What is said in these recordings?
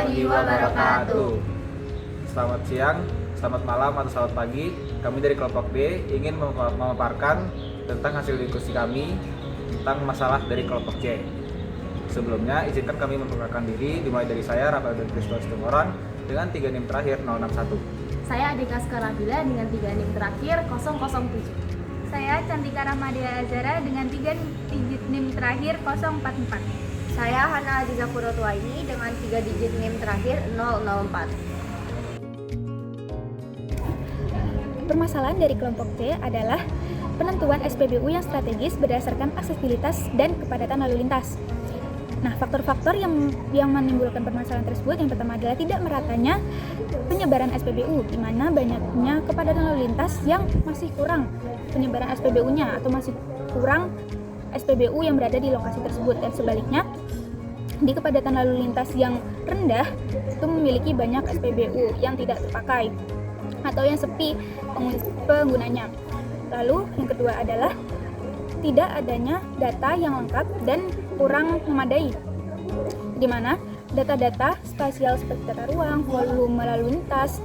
warahmatullahi wabarakatuh. Selamat siang, selamat malam, atau selamat pagi. Kami dari kelompok B ingin memaparkan tentang hasil diskusi kami tentang masalah dari kelompok C. Sebelumnya, izinkan kami memperkenalkan diri, dimulai dari saya, Rafael dan Kristus Tumoran, dengan 3 NIM terakhir 061. Saya Adika Skarabila dengan 3 NIM terakhir 007. Saya Cantika Rahmadia Azara dengan 3 digit NIM terakhir 044. Saya Hana Aziza Purotwaini dengan 3 digit NIM terakhir 004. Permasalahan dari kelompok C adalah penentuan SPBU yang strategis berdasarkan aksesibilitas dan kepadatan lalu lintas. Nah, faktor-faktor yang menimbulkan permasalahan tersebut yang pertama adalah tidak meratanya penyebaran SPBU, di mana banyaknya kepadatan lalu lintas yang masih kurang penyebaran SPBU-nya atau masih kurang SPBU yang berada di lokasi tersebut, dan sebaliknya di kepadatan lalu lintas yang rendah itu memiliki banyak SPBU yang tidak terpakai atau yang sepi penggunanya. Lalu yang kedua adalah tidak adanya data yang lengkap dan kurang memadai, di mana data-data spasial seperti data ruang, volume lalu lintas,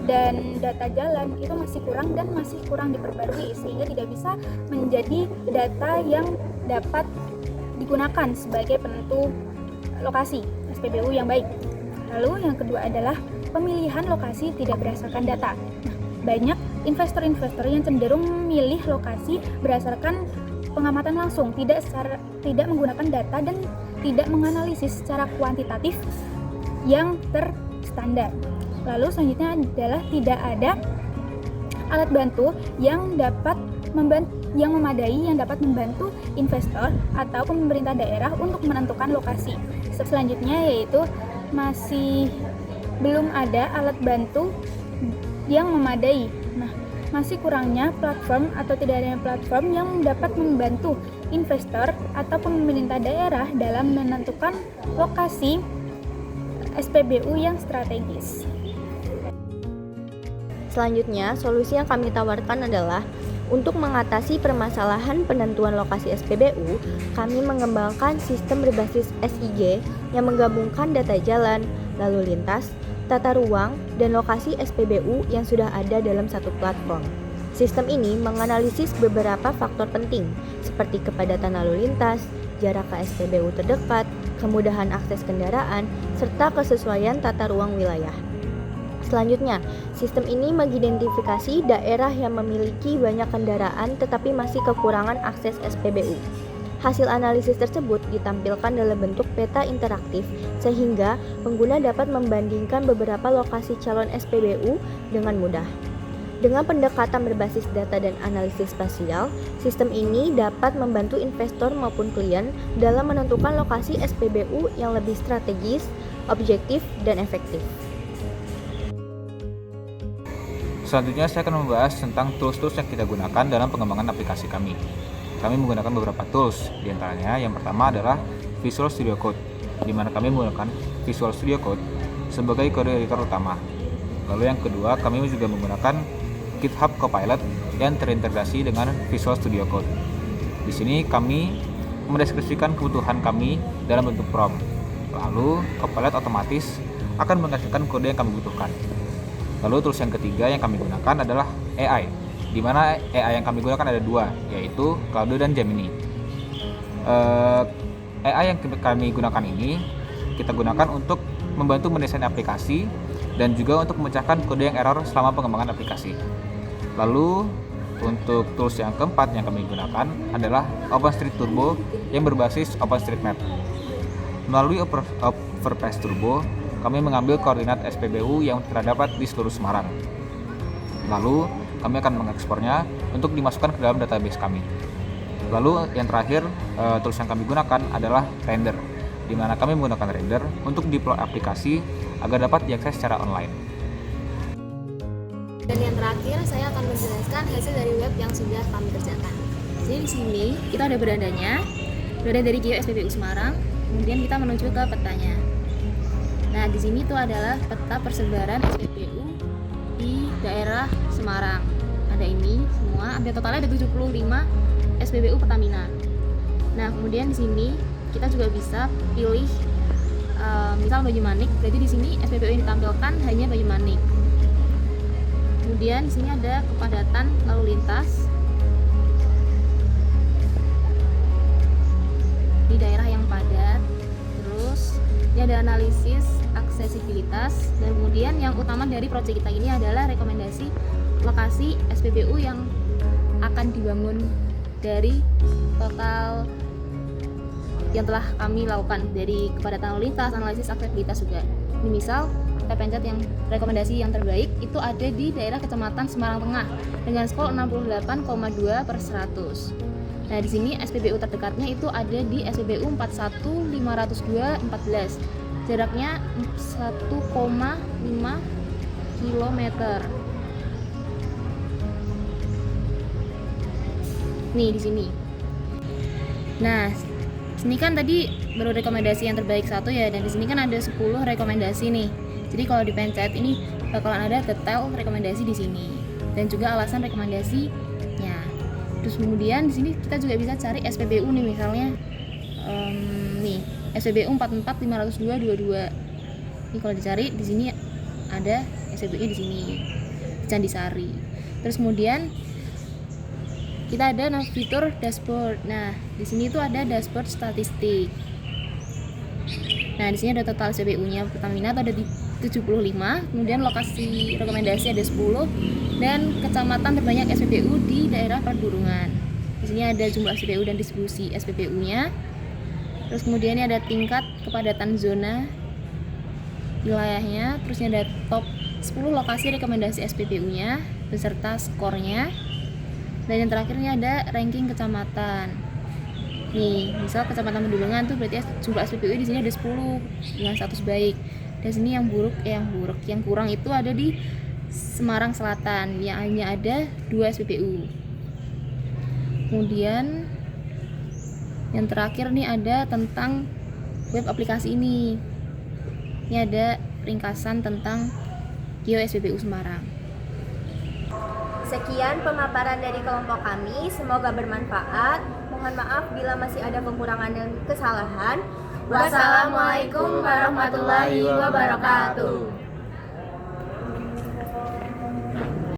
dan data jalan itu masih kurang diperbarui, sehingga tidak bisa menjadi data yang dapat digunakan sebagai penentu lokasi SPBU yang baik. Lalu yang kedua adalah pemilihan lokasi tidak berdasarkan data. Nah, banyak investor-investor yang cenderung memilih lokasi berdasarkan pengamatan langsung, tidak menggunakan data dan tidak menganalisis secara kuantitatif yang terstandar. Lalu selanjutnya adalah tidak ada alat bantu yang memadai yang dapat membantu investor atau pemerintah daerah untuk menentukan lokasi. Selanjutnya yaitu masih belum ada alat bantu yang memadai. Nah, masih kurangnya platform atau tidak adanya platform yang dapat membantu investor atau pemerintah daerah dalam menentukan lokasi SPBU yang strategis. Selanjutnya, solusi yang kami tawarkan adalah untuk mengatasi permasalahan penentuan lokasi SPBU, kami mengembangkan sistem berbasis SIG yang menggabungkan data jalan, lalu lintas, tata ruang, dan lokasi SPBU yang sudah ada dalam satu platform. Sistem ini menganalisis beberapa faktor penting seperti kepadatan lalu lintas, jarak ke SPBU terdekat, kemudahan akses kendaraan, serta kesesuaian tata ruang wilayah. Selanjutnya, sistem ini mengidentifikasi daerah yang memiliki banyak kendaraan tetapi masih kekurangan akses SPBU. Hasil analisis tersebut ditampilkan dalam bentuk peta interaktif sehingga pengguna dapat membandingkan beberapa lokasi calon SPBU dengan mudah. Dengan pendekatan berbasis data dan analisis spasial, sistem ini dapat membantu investor maupun klien dalam menentukan lokasi SPBU yang lebih strategis, objektif, dan efektif. Selanjutnya saya akan membahas tentang tools-tools yang kita gunakan dalam pengembangan aplikasi kami. Kami menggunakan beberapa tools, diantaranya yang pertama adalah Visual Studio Code, di mana kami menggunakan Visual Studio Code sebagai kode editor utama. Lalu yang kedua, kami juga menggunakan GitHub Copilot yang terintegrasi dengan Visual Studio Code. Di sini kami mendeskripsikan kebutuhan kami dalam bentuk prompt. Lalu Copilot otomatis akan menghasilkan kode yang kami butuhkan. Lalu tools yang ketiga yang kami gunakan adalah AI, di mana AI yang kami gunakan ada dua, yaitu Claude dan Gemini. AI yang kami gunakan ini kita gunakan untuk membantu mendesain aplikasi dan juga untuk memecahkan kode yang error selama pengembangan aplikasi. Lalu untuk tools yang keempat yang kami gunakan adalah OpenStreet Turbo yang berbasis OpenStreetMap. Melalui Overpass Turbo, kami mengambil koordinat SPBU yang terdapat di seluruh Semarang. Lalu, kami akan mengekspornya untuk dimasukkan ke dalam database kami. Lalu, yang terakhir, tools yang kami gunakan adalah Render, di mana kami menggunakan Render untuk deploy aplikasi agar dapat diakses secara online. Dan yang terakhir, saya akan menjelaskan hasil dari web yang sudah kami kerjakan. Jadi di sini kita ada berada dari GeoSPBU Semarang, kemudian kita menuju ke petanya. Nah, di sini itu adalah peta persebaran SPBU di daerah Semarang. Ada ini semua, ada totalnya ada 75 SPBU Pertamina. Nah, kemudian di sini kita juga bisa pilih misal Banyumanik, berarti di sini SPBU yang ditampilkan hanya Banyumanik. Kemudian di sini ada kepadatan lalu lintas di daerah yang padat. Terus ini ada analisis aksesibilitas, dan kemudian yang utama dari proyek kita ini adalah rekomendasi lokasi SPBU yang akan dibangun dari total yang telah kami lakukan, dari kepadatan lalu lintas, analisis aksesibilitas juga. Ini misal kita pencet yang rekomendasi yang terbaik itu ada di daerah Kecamatan Semarang Tengah dengan skor 68,2/100. Nah, di sini SPBU terdekatnya itu ada di SPBU 4150214. Jaraknya 1,5 km. Nih di sini. Nah, sini kan tadi baru rekomendasi yang terbaik 1 ya, dan di sini kan ada 10 rekomendasi nih. Jadi kalau dipencet ini bakalan ada detail rekomendasi di sini dan juga alasan rekomendasinya. Terus kemudian di sini kita juga bisa cari SPBU nih, misalnya nih SPBU 4450222. Ini kalau dicari di sini ada SPBU di sini, Candisari. Terus kemudian kita ada fitur dashboard. Nah, di sini tuh ada dashboard statistik. Nah, di sini ada total SPBU-nya Pertamina tuh ada di 75, kemudian lokasi rekomendasi ada 10, dan kecamatan terbanyak SPBU di daerah perburungan. Di sini ada jumlah SPBU dan distribusi SPBU-nya. Terus kemudian ini ada tingkat kepadatan zona wilayahnya. Terus ini ada top 10 lokasi rekomendasi SPBU-nya beserta skornya. Dan yang terakhir ini ada ranking kecamatan. Nih, misal Kecamatan Pedulungan tuh berarti jumlah SPBU di sini ada 10 dengan status baik. Dan sini yang kurang itu ada di Semarang Selatan yang hanya ada 2 SPBU. Kemudian yang terakhir nih ada tentang web aplikasi ini. Ini ada ringkasan tentang Geo SPBU Semarang. Sekian pemaparan dari kelompok kami, semoga bermanfaat. Mohon maaf bila masih ada kekurangan dan kesalahan. Wassalamualaikum warahmatullahi wabarakatuh.